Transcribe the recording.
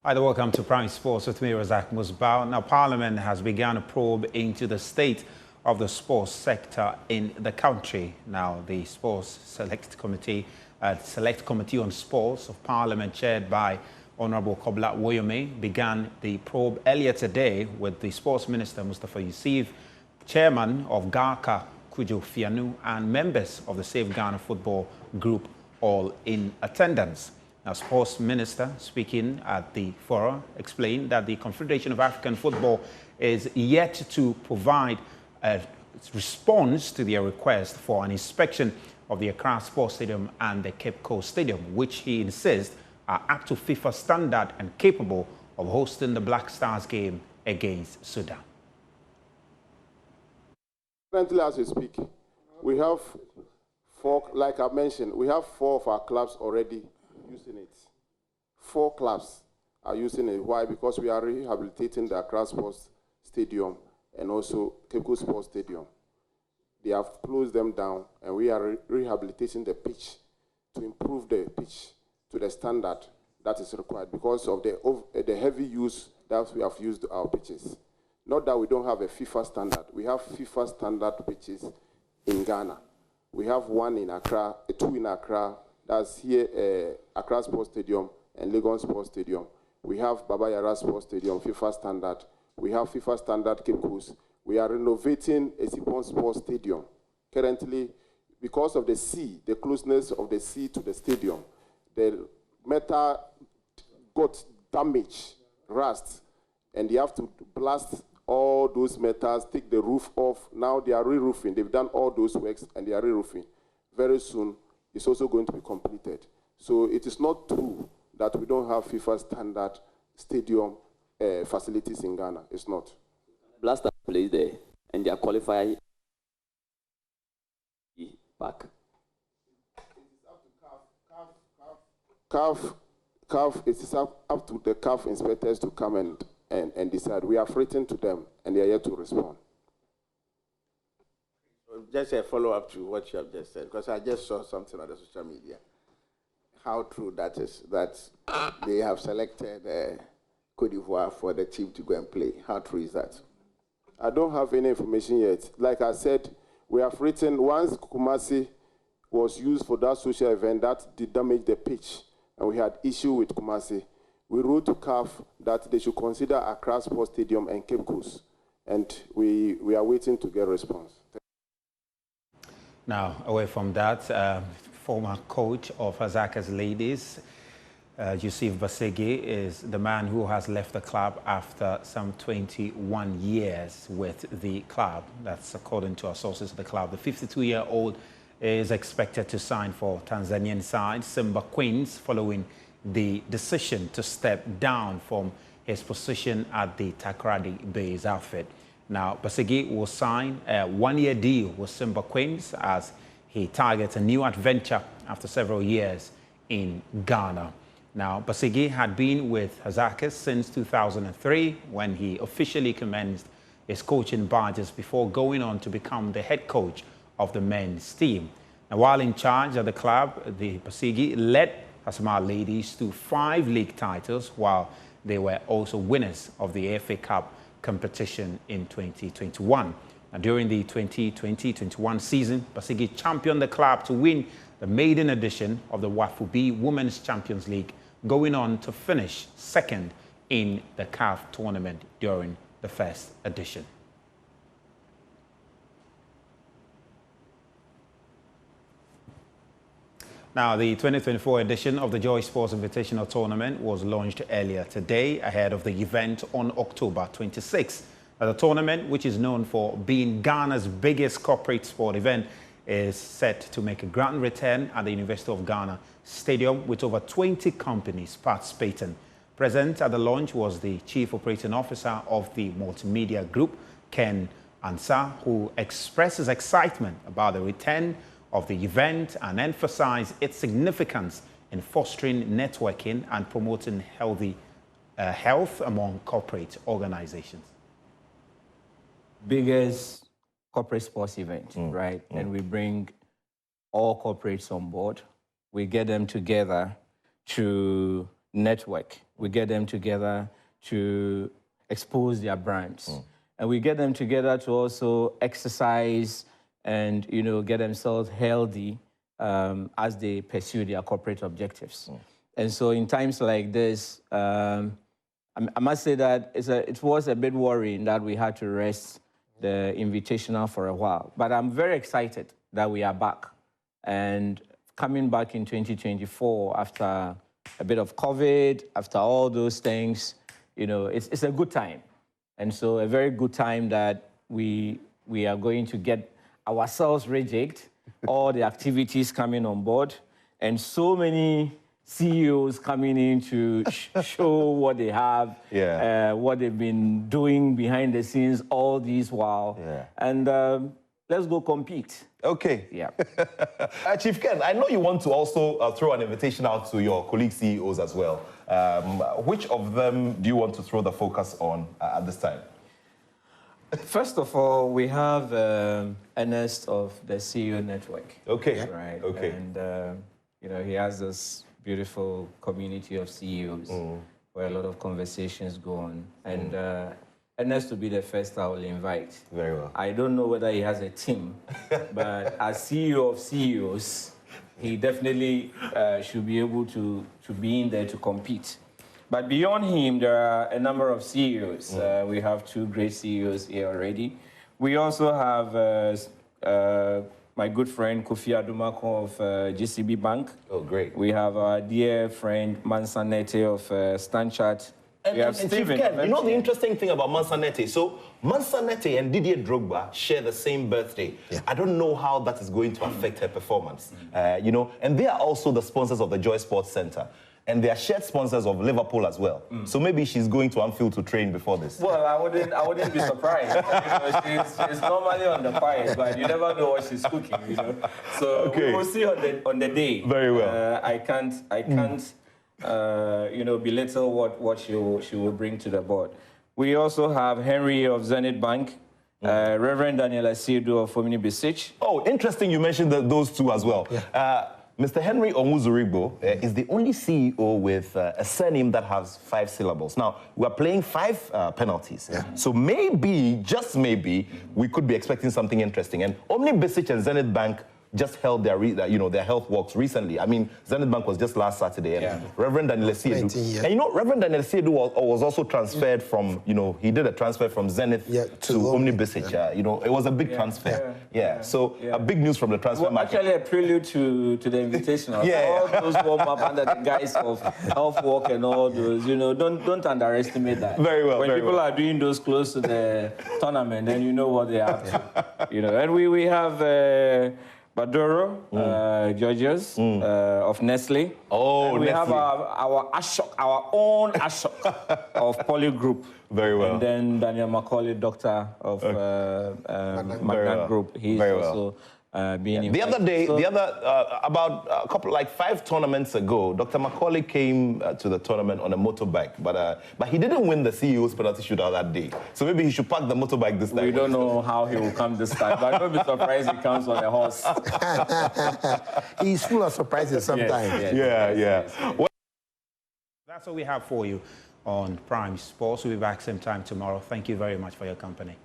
Hi there, welcome to Prime Sports with me, Razak Musbao. Now, Parliament has begun a probe into the state of the sports sector in the country. Now, the Sports Select Committee on Sports of Parliament, chaired by Honorable Kobla Woyome, began the probe earlier today with the Sports Minister, Mustafa Yusuf, Chairman of GARCA, Kujo Fianu, and members of the Save Ghana Football Group, all in attendance. Now, Sports Minister, speaking at the forum, explained that the Confederation of African Football is yet to provide a response to their request for an inspection of the Accra Sports Stadium and the Cape Coast Stadium, which he insists are up to FIFA standard and capable of hosting the Black Stars game against Sudan. Currently, as we speak, we have four, like I mentioned, we have 4 of our clubs already using it. 4 clubs are using it. Why? Because we are rehabilitating the Accra Sports Stadium and also Cape Coast Sports Stadium. They have closed them down, and we are rehabilitating the pitch to improve the pitch to the standard that is required because of the heavy use that we have used our pitches. Not that we don't have a FIFA standard. We have FIFA standard pitches in Ghana. We have 1 in Accra, 2 in Accra. That's here, Accra Sports Stadium and Lagos Sports Stadium. We have Baba Yara Sports Stadium, FIFA standard. We have FIFA standard Cape Coast. We are renovating Esipon Sports Stadium. Currently, because of the sea, the closeness of the sea to the stadium, the metal got damaged, rust, and they have to blast all those metals, take the roof off. Now they are re-roofing. They've done all those works, and they are re-roofing. Very soon, it's also going to be completed. So it is not true that we don't have FIFA standard stadium facilities in Ghana. It's not. Black Stars plays there, and they are qualified back. CAF, it is up to the CAF inspectors to come and decide. We have written to them, and they are yet to respond. Just a follow-up to what you have just said, because I just saw something on the social media. How true that is, that they have selected Côte d'Ivoire for the team to go and play. How true is that? I don't have any information yet. Like I said, we have written, once Kumasi was used for that social event, that did damage the pitch, and we had issue with Kumasi. We wrote to CAF that they should consider Accra Sports Stadium and Cape Coast, and we are waiting to get a response. Now, away from that, former coach of Azaka's ladies, Yusuf Basegi, is the man who has left the club after some 21 years with the club. That's according to our sources of the club. The 52-year-old is expected to sign for Tanzanian side Simba Queens following the decision to step down from his position at the Takoradi Bay's outfit. Now, Basegi will sign a 1-year deal with Simba Queens as he targets a new adventure after several years in Ghana. Now, Basegi had been with Hazaka since 2003 when he officially commenced his coaching badges before going on to become the head coach of the men's team. Now, while in charge of the club, the Basegi led Asma ladies to 5 league titles, while they were also winners of the FA Cup competition in 2021. Now, during the 2020-21 season, Basegi championed the club to win the maiden edition of the Wafubi Women's Champions League, going on to finish 2nd in the CAF tournament during the first edition. Now, the 2024 edition of the Joy Sports Invitational Tournament was launched earlier today ahead of the event on October 26th. The tournament, which is known for being Ghana's biggest corporate sport event, is set to make a grand return at the University of Ghana Stadium with over 20 companies participating. Present at the launch was the Chief Operating Officer of the Multimedia Group, Ken Ansah, who expresses excitement about the return of the event and emphasized its significance in fostering networking and promoting health among corporate organizations. Biggest corporate sports event, right? And we bring all corporates on board. We get them together to network. We get them together to expose their brands. And we get them together to also exercise and, get themselves healthy as they pursue their corporate objectives. And so in times like this, I must say that it was a bit worrying that we had to rest the Invitational for a while. But I'm very excited that we are back. And coming back in 2024 after a bit of COVID, after all those things, it's a good time. And so a very good time that we are going to get ourselves rejigged, all the activities coming on board, and so many CEOs coming in to show what they have, what they've been doing behind the scenes all these while. And let's go compete. Okay. Yeah. Chief Ken, I know you want to also throw an invitation out to your colleague CEOs as well. Which of them do you want to throw the focus on at this time? First of all, we have Ernest of the CEO Network. Okay. Right. Okay. And, he has this beautiful community of CEOs where a lot of conversations go on. And Ernest to be the first I will invite. Very well. I don't know whether he has a team, but as CEO of CEOs, he definitely should be able to be in there to compete. But beyond him, there are a number of CEOs. We have two great CEOs here already. We also have my good friend Kofi Adumako of GCB Bank. Oh, great. We have our dear friend Mansanete of Stanchart. And Chief Ken, the interesting thing about Mansanete, so Mansanete and Didier Drogba share the same birthday. I don't know how that is going to affect her performance, and they are also the sponsors of the Joy Sports Center. And they are shared sponsors of Liverpool as well. So maybe she's going to Anfield to train before this. Well, I wouldn't be surprised. She's normally on the quiet, but you never know what she's cooking. So we will see on the day. Very well. I can't belittle what she will bring to the board. We also have Henry of Zenith Bank, Reverend Daniel Asiedu of Omni Bisich. Oh, interesting you mentioned those two as well. Mr. Henry Onwuzurigbo is the only CEO with a surname that has 5 syllables. Now, we're playing 5 penalties. So maybe, just maybe, we could be expecting something interesting. And Omni Bisich and Zenith Bank just held their health walks recently. I mean, Zenith Bank was just last Saturday, and Reverend Daniel Asiedu. And Reverend Daniel Asiedu was also transferred from, he did a transfer from Zenith to Omni Bisich. It was a big transfer. So a big news from the transfer market. Actually, a prelude to the Invitational. All those warm up under the guise of health walk and all those. Don't underestimate that. Very well. When people are doing those close to the tournament, then you know what they have to. And we have. Badoro, Georgios of Nestle. Oh, and we Nestle. have our own Ashok of Poly Group. Very well. And then Daniel Macaulay, doctor of Magnat Group. He's also being invited. The other about a couple, like 5 tournaments ago, Dr. Macaulay came to the tournament on a motorbike, but he didn't win the CEO's penalty shootout that day. So maybe he should park the motorbike this time. We don't know how he will come this time, but don't be surprised he comes on a horse. He's full of surprises sometimes. Yes. Well, that's what we have for you on Prime Sports. We'll be back same time tomorrow. Thank you very much for your company.